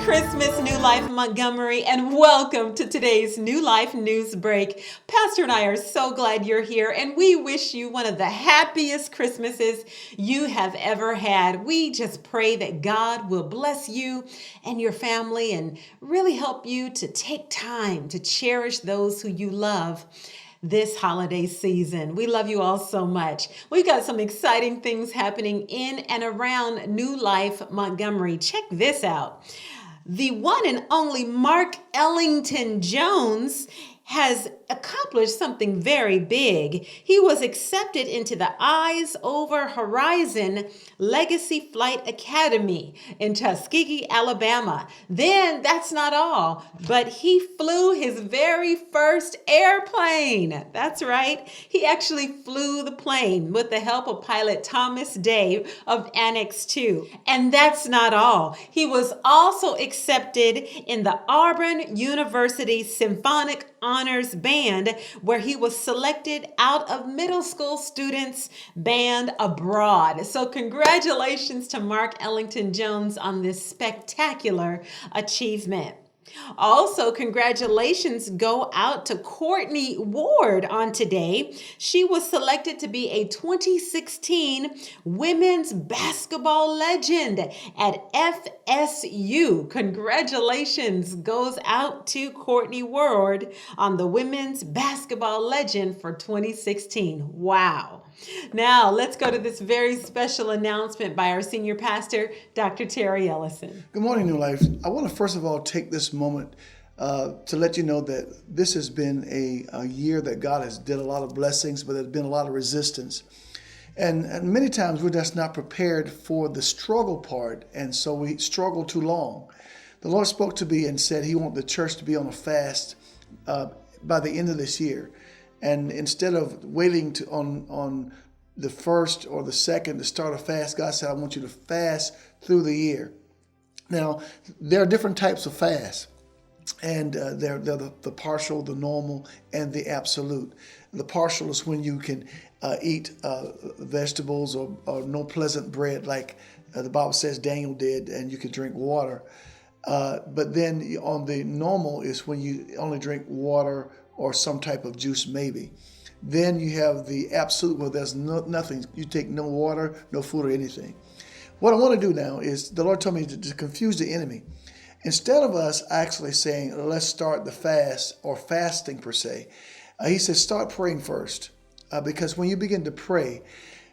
Christmas, New Life Montgomery, and welcome to today's New Life News Break. Pastor and I are so glad you're here, and we wish you one of the happiest Christmases you have ever had. We just pray that God will bless you and your family and really help you to take time to cherish those who you love this holiday season. We love you all so much. We've got some exciting things happening in and around New Life Montgomery. Check this out. The one and only Mark Ellington Jones has accomplished something very big. He was accepted into the Eyes Over Horizon Legacy Flight Academy in Tuskegee, Alabama. Then that's not all, but he flew his very first airplane. That's right. He actually flew the plane with the help of pilot Thomas Day of Annex 2. And that's not all. He was also accepted in the Auburn University Symphonic Honors Band, where he was selected out of middle school students' band abroad. So congratulations to Mark Ellington Jones on this spectacular achievement. Also, congratulations go out to Courtney Ward on today. She was selected to be a 2016 women's basketball legend at FSU. Congratulations goes out to Courtney Ward on the women's basketball legend for 2016. Wow. Now, let's go to this very special announcement by our senior pastor, Dr. Terry Ellison. Good morning, New Life. I want to first of all take this moment to let you know that this has been a year that God has did a lot of blessings, but there's been a lot of resistance. And many times we're just not prepared for the struggle part, and so we struggle too long. The Lord spoke to me and said He wants the church to be on a fast by the end of this year. And instead of waiting on the first or the second to start a fast, God said, I want you to fast through the year. Now, there are different types of fasts, and they're the partial, the normal, and the absolute. The partial is when you can eat vegetables or no pleasant bread, like the Bible says Daniel did, and you can drink water. But then on the normal is when you only drink water or some type of juice maybe. Then you have the absolute where there's nothing. You take no water, no food or anything. What I want to do now is the Lord told me to confuse the enemy. Instead of us actually saying, let's start the fast or fasting per se, He says, start praying first. Because when you begin to pray,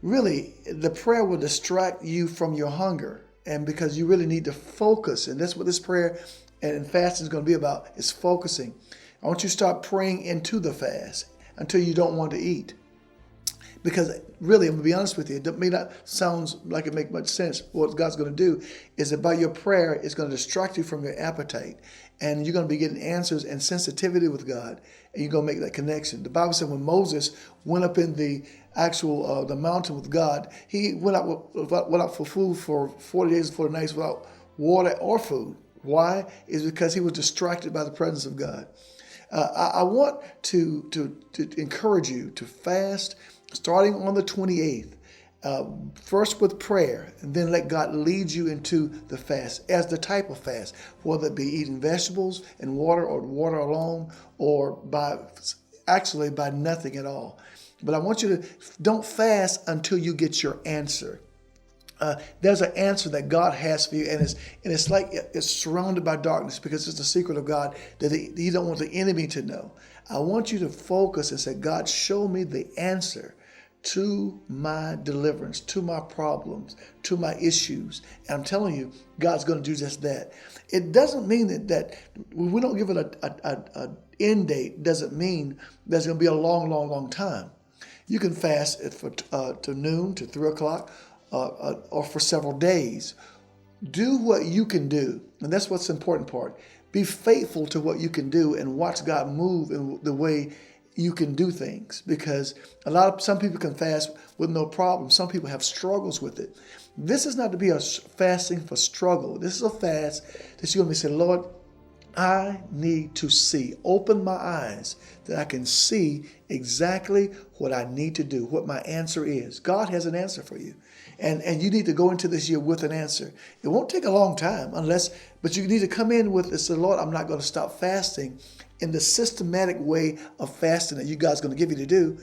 really the prayer will distract you from your hunger. And because you really need to focus. And that's what this prayer and fasting is going to be about, is focusing. I want you to start praying into the fast until you don't want to eat. Because really, I'm going to be honest with you, it may not sound like it makes much sense. What God's going to do is that by your prayer, it's going to distract you from your appetite. And you're going to be getting answers and sensitivity with God. And you're going to make that connection. The Bible said when Moses went up in the actual the mountain with God, he went out for food for 40 days and 40 nights without water or food. Why? Is because he was distracted by the presence of God. I want to encourage you to fast starting on the 28th, first with prayer, and then let God lead you into the fast as the type of fast, whether it be eating vegetables and water or water alone, or by nothing at all. But I want you to don't fast until you get your answer. There's an answer that God has for you, and it's like it's surrounded by darkness because it's the secret of God that He don't want the enemy to know. I want you to focus and say, God, show me the answer to my deliverance, to my problems, to my issues. And I'm telling you, God's going to do just that. It doesn't mean that when we don't give it an end date, doesn't mean there's going to be a long, long, long time. You can fast to noon, to 3 o'clock, or for several days. Do what you can do. And that's what's the important part. Be faithful to what you can do and watch God move in the way you can do things. Because some people can fast with no problem. Some people have struggles with it. This is not to be a fasting for struggle. This is a fast that you're going to be saying, Lord, I need to see. Open my eyes that I can see exactly what I need to do, what my answer is. God has an answer for you. And you need to go into this year with an answer. It won't take a long time but you need to come in with this, Lord, I'm not going to stop fasting in the systematic way of fasting that you guys are going to give you to do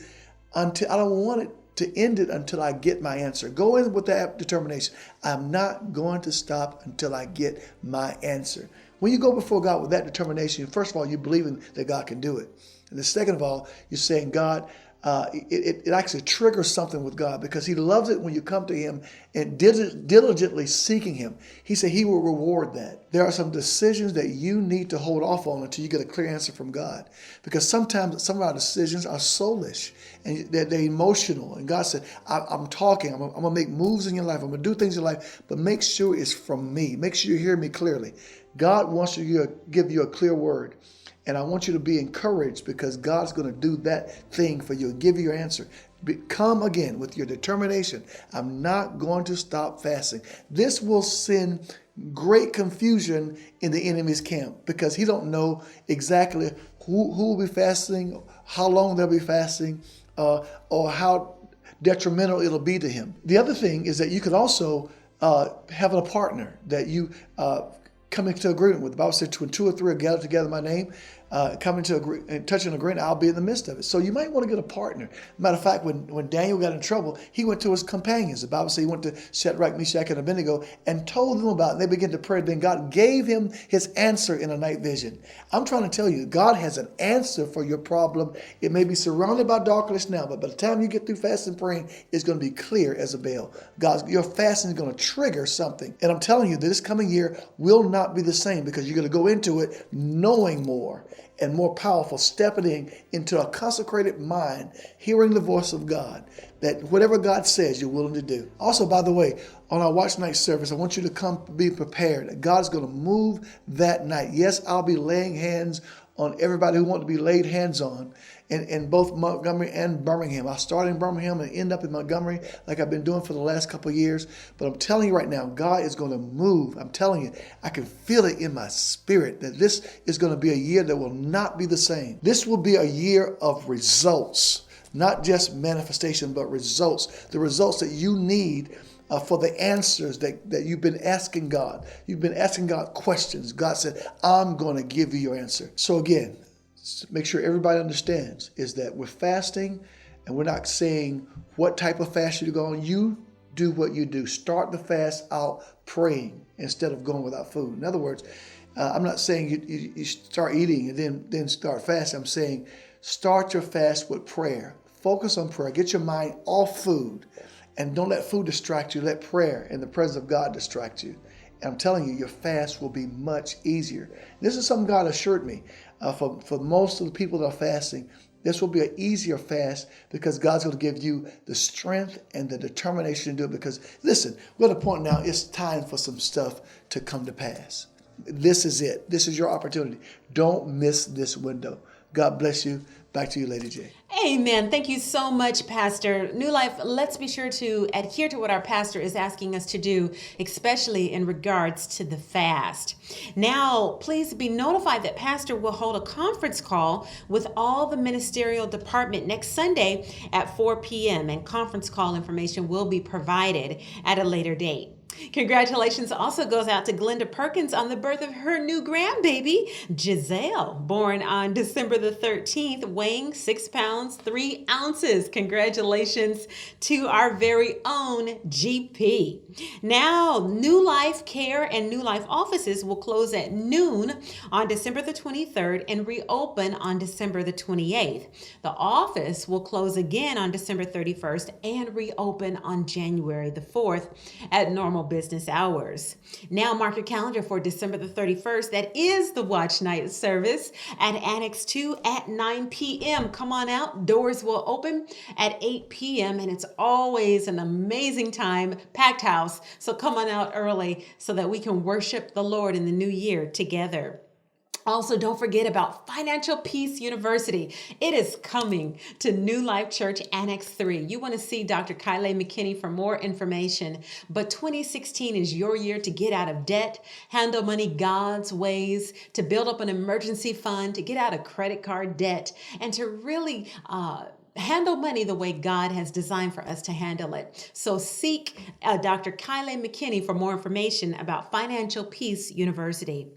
until I don't want it to end it until I get my answer. Go in with that determination. I'm not going to stop until I get my answer. When you go before God with that determination, first of all, you're believing that God can do it. And the second of all, you're saying, God, it actually triggers something with God because he loves it when you come to him and diligently seeking him. He said he will reward that. There are some decisions that you need to hold off on until you get a clear answer from God. Because sometimes some of our decisions are soulish and they're emotional. And God said, I'm talking, I'm going to make moves in your life. I'm going to do things in your life, but make sure it's from me. Make sure you hear me clearly. God wants to give you a clear word. And I want you to be encouraged because God's going to do that thing for you, give you your answer. Come again with your determination. I'm not going to stop fasting. This will send great confusion in the enemy's camp because he don't know exactly who will be fasting, how long they'll be fasting, or how detrimental it'll be to him. The other thing is that you could also have a partner that you come into agreement with. The Bible said, when two or three are gathered together in my name, come into and touch an agreement, I'll be in the midst of it. So you might want to get a partner. Matter of fact, when Daniel got in trouble, he went to his companions. The Bible said he went to Shadrach, Meshach, and Abednego and told them about it. And they began to pray. Then God gave him his answer in a night vision. I'm trying to tell you, God has an answer for your problem. It may be surrounded by darkness now, but by the time you get through fasting and praying, it's going to be clear as a bell. Your fasting is going to trigger something. And I'm telling you, this coming year will not be the same because you're going to go into it knowing more and more powerful, stepping into a consecrated mind, hearing the voice of God, that whatever God says, you're willing to do. Also, by the way, on our watch night service, I want you to come be prepared. God's going to move that night. Yes, I'll be laying hands on everybody who wants to be laid hands on in both Montgomery and Birmingham. I started in Birmingham and end up in Montgomery like I've been doing for the last couple of years. But I'm telling you right now, God is going to move. I'm telling you, I can feel it in my spirit that this is going to be a year that will not be the same. This will be a year of results, not just manifestation, but results. The results that you need for the answers that you've been asking God. You've been asking God questions. God said, I'm going to give you your answer. So again, make sure everybody understands is that we're fasting and we're not saying what type of fast you go on. You do what you do. Start the fast out praying instead of going without food. In other words, I'm not saying you start eating and then start fasting. I'm saying start your fast with prayer. Focus on prayer. Get your mind off food. And don't let food distract you. Let prayer and the presence of God distract you. And I'm telling you, your fast will be much easier. This is something God assured me. For most of the people that are fasting, this will be an easier fast because God's going to give you the strength and the determination to do it. Because listen, we're at a point now, it's time for some stuff to come to pass. This is it. This is your opportunity. Don't miss this window. God bless you. Back to you, Lady J. Amen. Thank you so much, Pastor. New Life, let's be sure to adhere to what our pastor is asking us to do, especially in regards to the fast. Now, please be notified that Pastor will hold a conference call with all the ministerial department next Sunday at 4 p.m. and conference call information will be provided at a later date. Congratulations also goes out to Glenda Perkins on the birth of her new grandbaby, Giselle, born on December the 13th, weighing 6 pounds, 3 ounces. Congratulations to our very own GP. Now, New Life Care and New Life offices will close at noon on December the 23rd and reopen on December the 28th. The office will close again on December 31st and reopen on January the 4th at normal business hours. Now mark your calendar for December the 31st. That is the Watch Night service at Annex 2 at 9 p.m. Come on out. Doors will open at 8 p.m. and it's always an amazing time, packed house. So come on out early so that we can worship the Lord in the new year together. Also, don't forget about Financial Peace University. It is coming to New Life Church Annex 3. You want to see Dr. Kylie McKinney for more information, but 2016 is your year to get out of debt, handle money God's ways, to build up an emergency fund, to get out of credit card debt, and to really handle money the way God has designed for us to handle it. So seek Dr. Kylie McKinney for more information about Financial Peace University.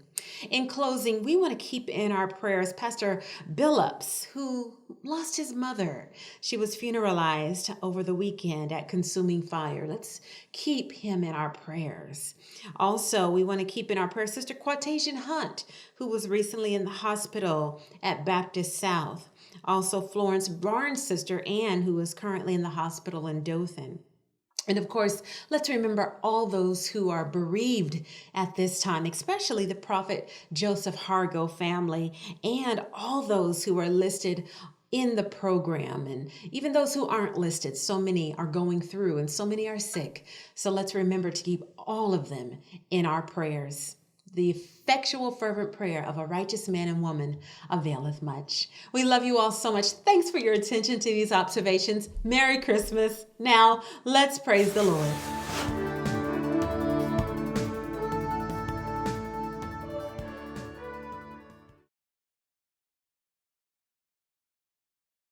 In closing, we want to keep in our prayers Pastor Billups, who lost his mother. She was funeralized over the weekend at Consuming Fire. Let's keep him in our prayers. Also, we want to keep in our prayers Sister Quatasian Hunt, who was recently in the hospital at Baptist South. Also, Florence Barnes' sister, Ann, who is currently in the hospital in Dothan. And of course, let's remember all those who are bereaved at this time, especially the Prophet Joseph Hargo family and all those who are listed in the program. And even those who aren't listed, so many are going through and so many are sick. So let's remember to keep all of them in our prayers. The effectual, fervent prayer of a righteous man and woman availeth much. We love you all so much. Thanks for your attention to these observations. Merry Christmas. Now, let's praise the Lord.